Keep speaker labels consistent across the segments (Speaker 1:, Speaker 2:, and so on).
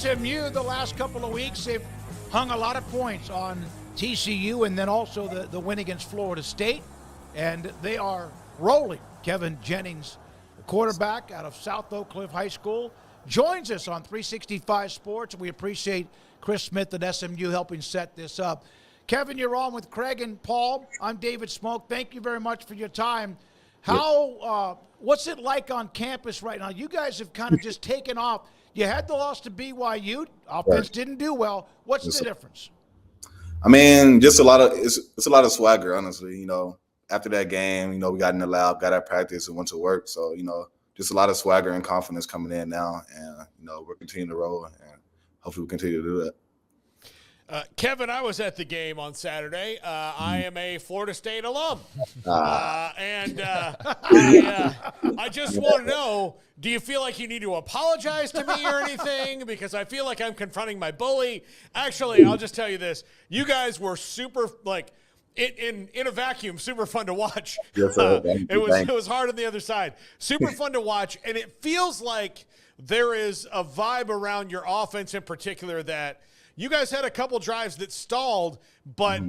Speaker 1: SMU the last couple of weeks, they've hung a lot of points on TCU and then also the win against Florida State, and they are rolling. Kevin Jennings, the quarterback out of South Oak Cliff High School, joins us on 365 Sports. We appreciate Chris Smith and SMU helping set this up. Kevin, you're on with Craig and Paul. I'm David Smoke. Thank you very much for your time. What's it like on campus right now? You guys have kind of just taken off. You had the loss to BYU. Offense didn't do well. What's the difference?
Speaker 2: I mean, just it's a lot of swagger, honestly. You know, after that game, you know, we got in the lab, got at practice, and went to work. So, you know, just a lot of swagger and confidence coming in now, and you know, we're continuing to roll, and hopefully we continue to do that.
Speaker 3: Kevin, I was at the game on Saturday. I am a Florida State alum. I just want to know, do you feel like you need to apologize to me or anything? Because I feel like I'm confronting my bully. Actually, I'll just tell you this. You guys were super, like, in a vacuum, super fun to watch.
Speaker 2: Yes, sir.
Speaker 3: It was hard on the other side. Super fun to watch, and it feels like there is a vibe around your offense in particular that – you guys had a couple drives that stalled, but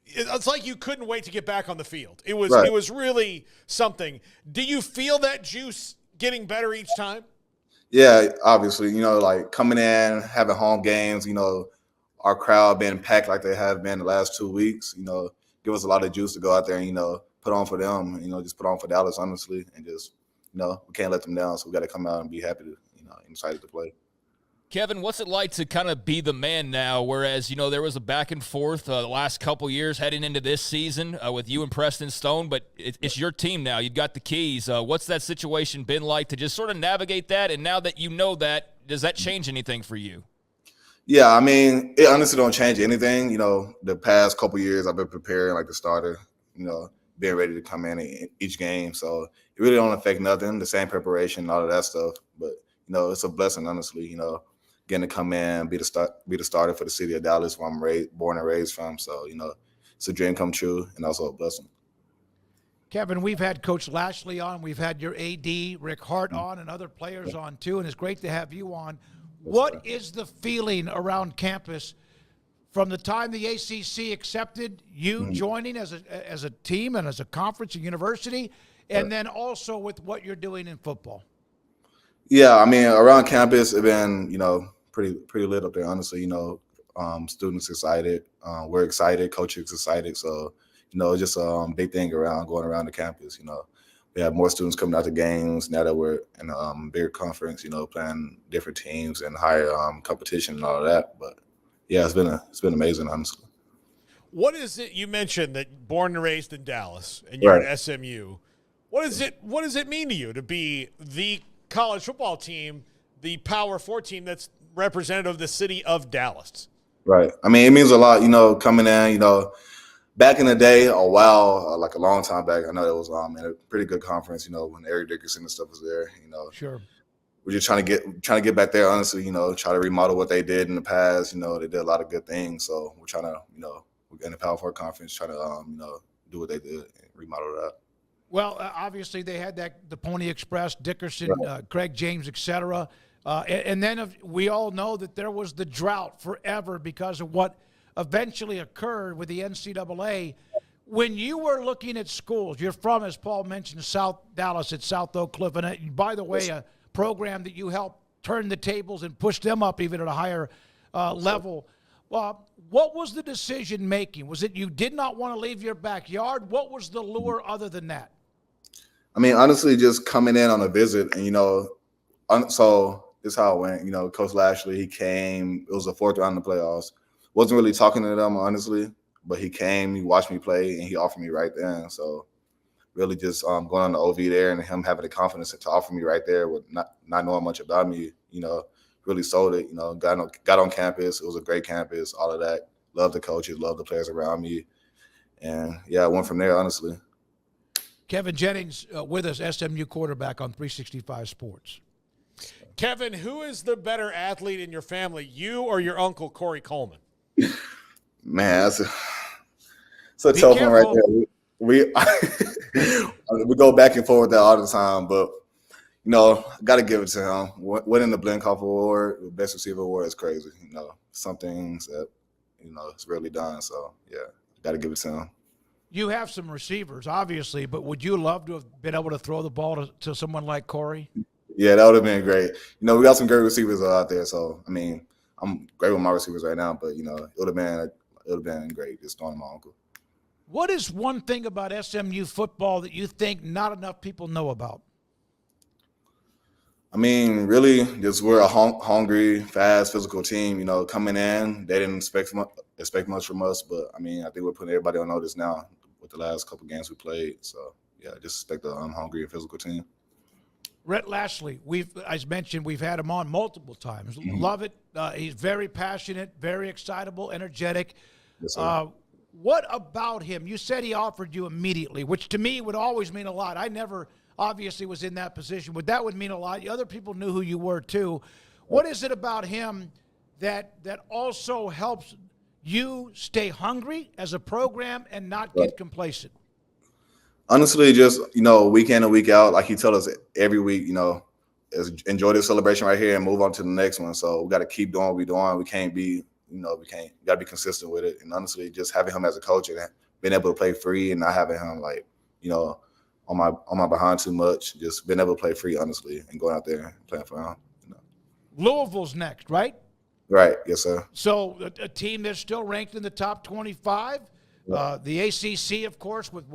Speaker 3: it's like you couldn't wait to get back on the field. It was really something. Do you feel that juice getting better each time?
Speaker 2: Yeah, obviously. You know, like coming in, having home games, you know, our crowd being packed like they have been the last 2 weeks, you know, give us a lot of juice to go out there and, you know, put on for them, you know, just put on for Dallas, honestly, and just, you know, we can't let them down. So we got to come out and be happy to, you know, excited to play.
Speaker 4: Kevin, what's it like to kind of be the man now, whereas, you know, there was a back and forth the last couple years heading into this season with you and Preston Stone, but it's your team now. You've got the keys. What's that situation been like to just sort of navigate that? And now that you know that, does that change anything for you?
Speaker 2: Yeah, I mean, it honestly don't change anything. You know, the past couple years I've been preparing like the starter, you know, being ready to come in each game. So it really don't affect nothing, the same preparation, all of that stuff. But, you know, it's a blessing, honestly, you know, getting to come in, be the starter for the city of Dallas, where I'm born and raised from. So, you know, it's a dream come true and also a blessing.
Speaker 1: Kevin, we've had Coach Lashley on. We've had your AD, Rick Hart, on, and other players on, too, and it's great to have you on. What is the feeling around campus from the time the ACC accepted you joining as a team and as a conference and university, and then also with what you're doing in football?
Speaker 2: Yeah, I mean, around campus, it's been, you know, pretty lit up there, honestly. You know, students excited, we're excited, coaches excited. So, you know, it's just a big thing going around the campus. You know, we have more students coming out to games now that we're in a bigger conference. You know, playing different teams and higher competition and all of that. But yeah, it's been amazing, honestly.
Speaker 3: What is it? You mentioned that born and raised in Dallas, and you're at SMU. What does it mean to you to be the college football team, the Power 4 team that's representative of the city of Dallas?
Speaker 2: Right. I mean, it means a lot, you know, coming in, you know, back in the day, like a long time back, I know it was in a pretty good conference, you know, when Eric Dickerson and stuff was there, you know.
Speaker 1: Sure.
Speaker 2: We're just trying to get back there, honestly, you know, try to remodel what they did in the past. You know, they did a lot of good things. So we're trying to, you know, we're in the Power 4 conference, trying to, you know, do what they did and remodel that.
Speaker 1: Well, obviously they had the Pony Express, Dickerson, Craig James, et cetera. And then we all know that there was the drought forever because of what eventually occurred with the NCAA. When you were looking at schools, you're from, as Paul mentioned, South Dallas at South Oak Cliff. And by the way, a program that you helped turn the tables and push them up even at a higher level. What was the decision making? Was it you did not want to leave your backyard? What was the lure other than that?
Speaker 2: I mean, honestly, just coming in on a visit and, you know, so this is how it went. You know, Coach Lashley, he came. It was the 4th round of the playoffs. Wasn't really talking to them, honestly, but he came, he watched me play, and he offered me right then. So really just going on the OV there and him having the confidence to offer me right there with not knowing much about me, you know, really sold it. You know, got on campus. It was a great campus, all of that. Loved the coaches, loved the players around me. And, yeah, I went from there, honestly.
Speaker 1: Kevin Jennings with us, SMU quarterback on 365 Sports.
Speaker 3: Kevin, who is the better athlete in your family, you or your uncle, Corey Coleman?
Speaker 2: Man, it's a tough one right there. We go back and forth with that all the time. But, got to give it to him. Winning the Blinkoff Award, the Best Receiver Award is crazy. Some things that, it's really done. So, yeah, got to give it to him.
Speaker 1: You have some receivers, obviously, but would you love to have been able to throw the ball to someone like Corey?
Speaker 2: Yeah, that would have been great. We got some great receivers out there. So, I'm great with my receivers right now, but, it would have been great just throwing to my uncle.
Speaker 1: What is one thing about SMU football that you think not enough people know about?
Speaker 2: Really, just we're a hungry, fast, physical team. Coming in, they didn't expect much from us, but I think we're putting everybody on notice now with the last couple games we played. So yeah, just expect a hungry and physical team.
Speaker 1: Rhett Lashley, as mentioned, we've had him on multiple times. Love it. He's very passionate, very excitable, energetic.
Speaker 2: Yes, sir.
Speaker 1: What about him? You said he offered you immediately, which to me would always mean a lot. I never obviously was in that position, but that would mean a lot. Other people knew who you were too. What is it about him that also helps you stay hungry as a program and not get complacent?
Speaker 2: Honestly, just, week in and week out, like he tells us every week, enjoy this celebration right here and move on to the next one. So we got to keep doing what we're doing. We can't be, we got to be consistent with it. And honestly, just having him as a coach and being able to play free and not having him on my behind too much, just being able to play free, honestly, and going out there and playing for him.
Speaker 1: Louisville's next, right?
Speaker 2: Right. Yes, sir.
Speaker 1: So a team that's still ranked in the top 25. The ACC, of course, with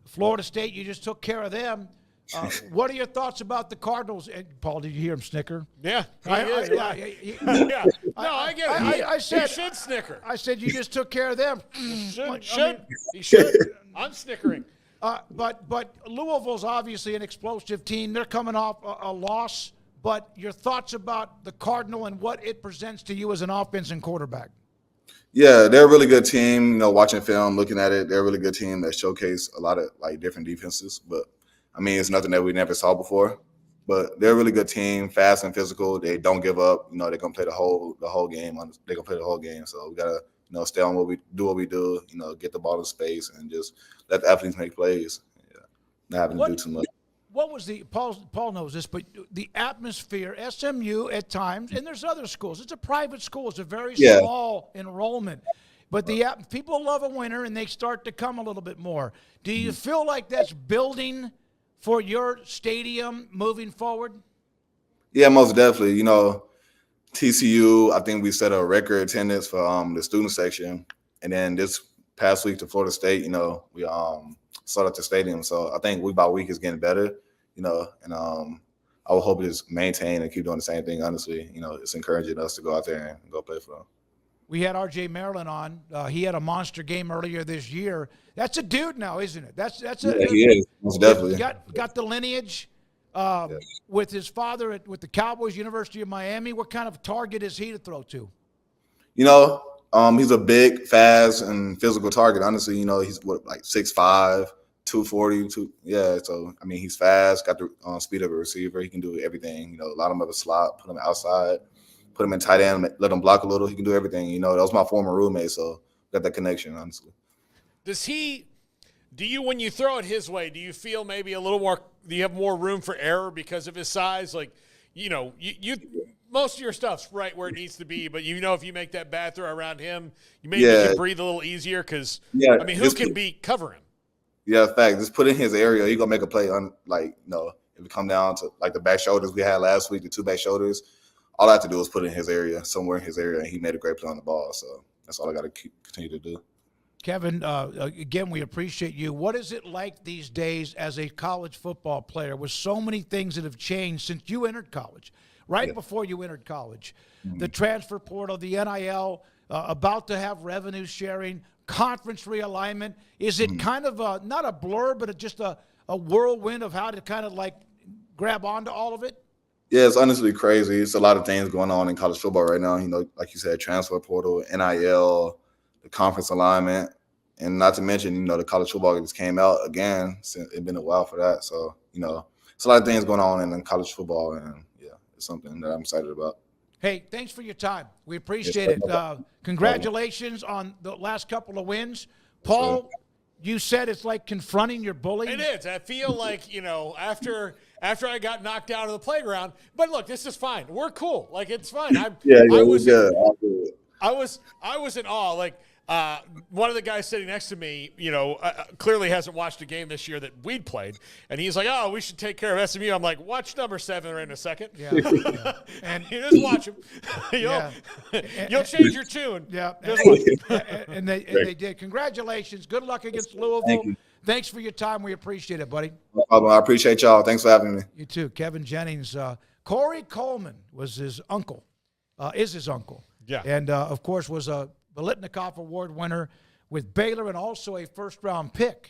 Speaker 1: Florida State, you just took care of them. What are your thoughts about the Cardinals? And Paul, did you hear him snicker?
Speaker 3: Yeah.
Speaker 1: I get it. I said
Speaker 3: he should snicker.
Speaker 1: I said you just took care of them.
Speaker 3: He should. I'm snickering.
Speaker 1: But Louisville's obviously an explosive team. They're coming off a loss. But your thoughts about the Cardinal and what it presents to you as an offense and quarterback?
Speaker 2: Yeah, they're a really good team. Watching film, looking at it, they're a really good team that showcase a lot of different defenses. But it's nothing that we never saw before. But they're a really good team, fast and physical. They don't give up. They're gonna play the whole game. They're gonna play the whole game. So we gotta stay on what we do. Get the ball in space and just let the athletes make plays. Yeah, not having to do too much.
Speaker 1: What was Paul knows this, but the atmosphere, SMU at times, and there's other schools. It's a private school. It's a very small enrollment. But people love a winner, and they start to come a little bit more. Do you feel like that's building for your stadium moving forward?
Speaker 2: Yeah, most definitely. TCU, I think we set a record attendance for the student section. And then this past week to Florida State, we sold out the stadium. So I think week by week is getting better, and I would hope it's maintain and keep doing the same thing. Honestly, it's encouraging us to go out there and go play for them.
Speaker 1: We had R.J. Maryland on. He had a monster game earlier this year. That's a dude now, isn't it?
Speaker 2: He is, most definitely.
Speaker 1: Got the lineage with his father with the Cowboys, University of Miami. What kind of target is he to throw to?
Speaker 2: He's a big, fast, and physical target. Honestly, he's 6'5", 240. Yeah, so he's fast, got the speed of a receiver. He can do everything. A lot of them have a slot, put him outside, put him in tight end, let him block a little. He can do everything. That was my former roommate, so got that connection. Honestly,
Speaker 3: do you when you throw it his way, do you feel maybe a little more? Do you have more room for error because of his size? You most of your stuff's right where it needs to be, but if you make that bad throw around him, you maybe can breathe a little easier because who can cover him?
Speaker 2: Yeah, fact. Just put in his area. He's gonna make a play on if it come down to the back shoulders we had last week, the two back shoulders. All I have to do is put it in his area, somewhere in his area, and he made a great play on the ball. So that's all I got to continue to do.
Speaker 1: Kevin, again, we appreciate you. What is it like these days as a college football player with so many things that have changed since you entered college, before you entered college? Mm-hmm. The transfer portal, the NIL, about to have revenue sharing, conference realignment. Is it kind of not a blur, but just a whirlwind of how to kind of grab onto all of it?
Speaker 2: Yeah, it's honestly crazy. It's a lot of things going on in college football right now. Like you said, transfer portal, NIL, the conference alignment, and not to mention, the college football just came out again. Since it's been a while for that. So, it's a lot of things going on in college football, and it's something that I'm excited about.
Speaker 1: Hey, thanks for your time. We appreciate it. Congratulations on the last couple of wins. Paul, you said it's like confronting your bully.
Speaker 3: It is. I feel like, after after I got knocked out of the playground. But look, this is fine. We're cool. Like, it's fine. I was
Speaker 2: good. All good.
Speaker 3: I was in awe. Like, one of the guys sitting next to me, clearly hasn't watched a game this year that we'd played, and he's like, "Oh, we should take care of SMU." I'm like, "Watch number 7 right in a second."
Speaker 1: Yeah.
Speaker 3: And you just watch him. You'll change your tune.
Speaker 1: Yeah,
Speaker 3: Just watch him.
Speaker 1: and they did. Congratulations. Good luck against Louisville.
Speaker 2: Thank you.
Speaker 1: Thanks for your time. We appreciate it, buddy.
Speaker 2: No problem. I appreciate y'all. Thanks for having me.
Speaker 1: You too. Kevin Jennings. Corey Coleman was his uncle, is his uncle.
Speaker 3: Yeah.
Speaker 1: And, of course, was a Biletnikoff Award winner with Baylor and also a first-round pick